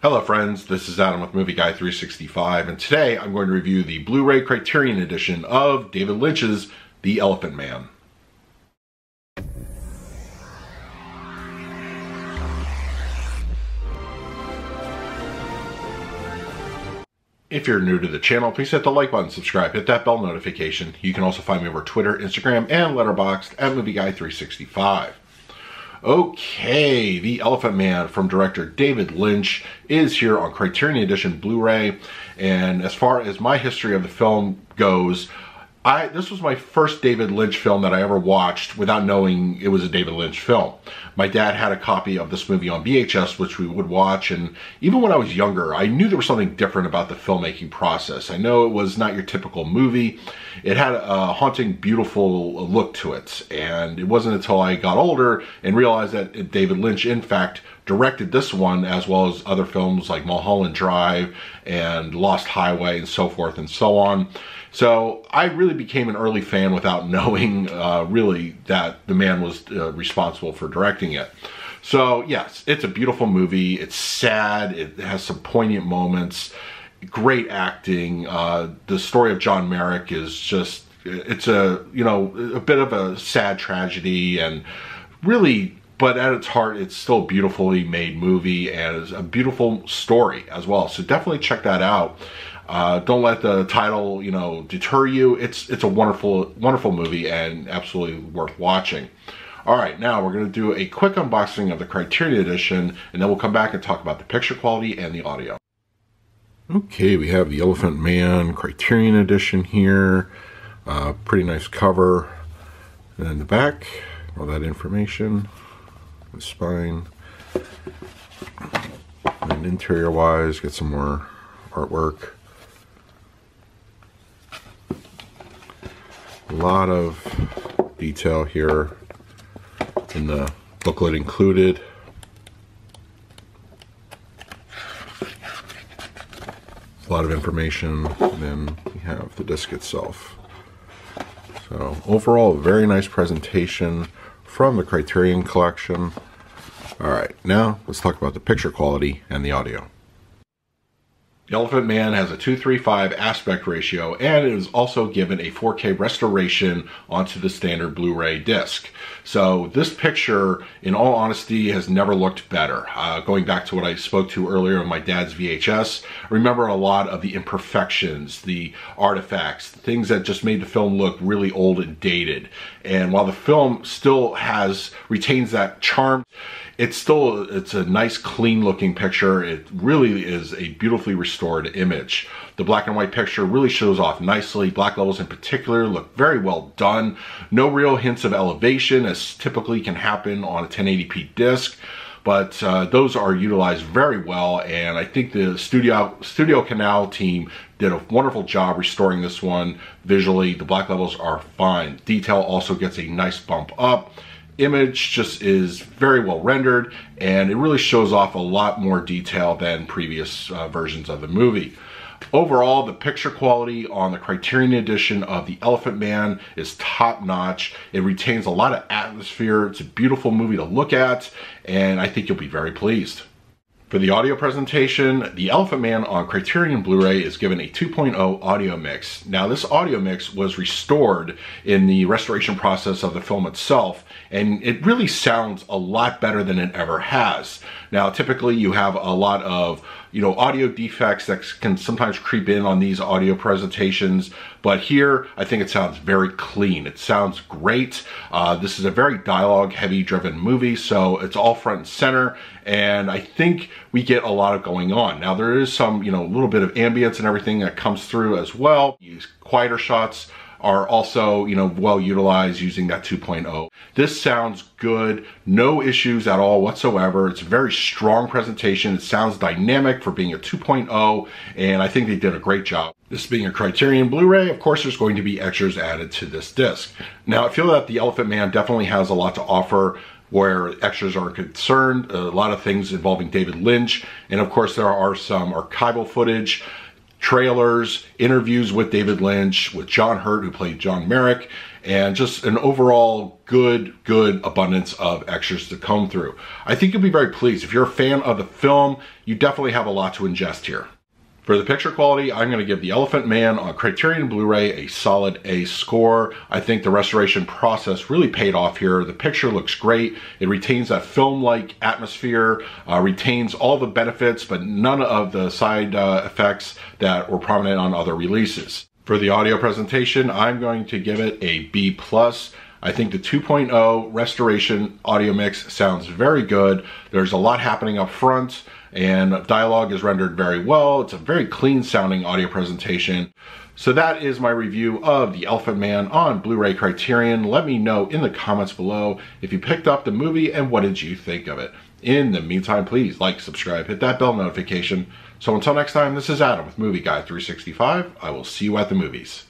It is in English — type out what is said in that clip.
Hello friends, this is Adam with Movie Guy 365, and today I'm going to review the Blu-ray Criterion edition of David Lynch's The Elephant Man. If you're new to the channel, please hit the like button, subscribe, hit that bell notification. You can also find me over Twitter, Instagram, and Letterboxd at Movie Guy 365. Okay, The Elephant Man from director David Lynch is here on Criterion Edition Blu-ray, and as far as my history of the film goes, this was my first David Lynch film that I ever watched without knowing it was a David Lynch film. My dad had a copy of this movie on VHS, which we would watch, and even when I was younger, I knew there was something different about the filmmaking process. I know it was not your typical movie. It had a haunting, beautiful look to it, and it wasn't until I got older and realized that David Lynch, in fact, directed this one as well as other films like Mulholland Drive and Lost Highway and so forth and so on. So I really became an early fan without knowing really that the man was responsible for directing it. So yes, it's a beautiful movie. It's sad. It has some poignant moments. Great acting. The story of John Merrick is just, it's a bit of a sad tragedy, and really, but at its heart, it's still a beautifully made movie and it's a beautiful story as well. So definitely check that out. Don't let the title, deter you. It's a wonderful, wonderful movie and absolutely worth watching. All right, now we're going to do a quick unboxing of the Criterion Edition, and then we'll come back and talk about the picture quality and the audio. Okay, we have the Elephant Man Criterion Edition here. Pretty nice cover. And in the back, all that information. The spine. And interior-wise, get some more artwork. A lot of detail here in the booklet included. A lot of information, and then we have the disc itself. So overall, a very nice presentation from the Criterion Collection. All right, now let's talk about the picture quality and the audio. The Elephant Man has a 2:3:5 aspect ratio, and it is also given a 4K restoration onto the standard Blu-ray disc. So this picture, in all honesty, has never looked better. Going back to what I spoke to earlier on my dad's VHS, I remember a lot of the imperfections, the artifacts, things that just made the film look really old and dated. And while the film still retains that charm, it's a nice, clean looking picture. It really is a beautifully restored image. The black and white picture really shows off nicely. Black levels in particular look very well done. No real hints of elevation, as typically can happen on a 1080p disc, but those are utilized very well, and I think the Studio Canal team did a wonderful job restoring this one visually. The black levels are fine. Detail also gets a nice bump up. Image just is very well rendered, and it really shows off a lot more detail than previous versions of the movie. Overall, the picture quality on the Criterion Edition of The Elephant Man is top-notch. It retains a lot of atmosphere. It's a beautiful movie to look at, and I think you'll be very pleased. For the audio presentation, The Elephant Man on Criterion Blu-ray is given a 2.0 audio mix. Now, this audio mix was restored in the restoration process of the film itself, and it really sounds a lot better than it ever has. Now, typically you have a lot of audio defects that can sometimes creep in on these audio presentations, but here I think it sounds very clean. It sounds great. This is a very dialogue-heavy driven movie, so it's all front and center, and I think we get a lot of going on. Now, there is some, little bit of ambience and everything that comes through as well. These quieter shots are also, well utilized using that 2.0. This sounds good, no issues at all whatsoever. It's a very strong presentation. It sounds dynamic for being a 2.0, and I think they did a great job. This being a Criterion Blu-ray, of course, there's going to be extras added to this disc. Now, I feel that The Elephant Man definitely has a lot to offer where extras are concerned, a lot of things involving David Lynch, and of course there are some archival footage, trailers, interviews with David Lynch, with John Hurt, who played John Merrick, and just an overall good abundance of extras to comb through. I think you'll be very pleased. If you're a fan of the film, you definitely have a lot to ingest here. For the picture quality, I'm going to give The Elephant Man on Criterion Blu-ray a solid A score. I think the restoration process really paid off here. The picture looks great. It retains that film-like atmosphere, retains all the benefits, but none of the side effects that were prominent on other releases. For the audio presentation, I'm going to give it a B+. I think the 2.0 restoration audio mix sounds very good. There's a lot happening up front, and dialogue is rendered very well. It's a very clean sounding audio presentation. So that is my review of The Elephant Man on Blu-ray Criterion. Let me know in the comments below if you picked up the movie and what did you think of it. In the meantime, please like, subscribe, hit that bell notification. So until next time, this is Adam with Movie Guy 365. I will see you at the movies.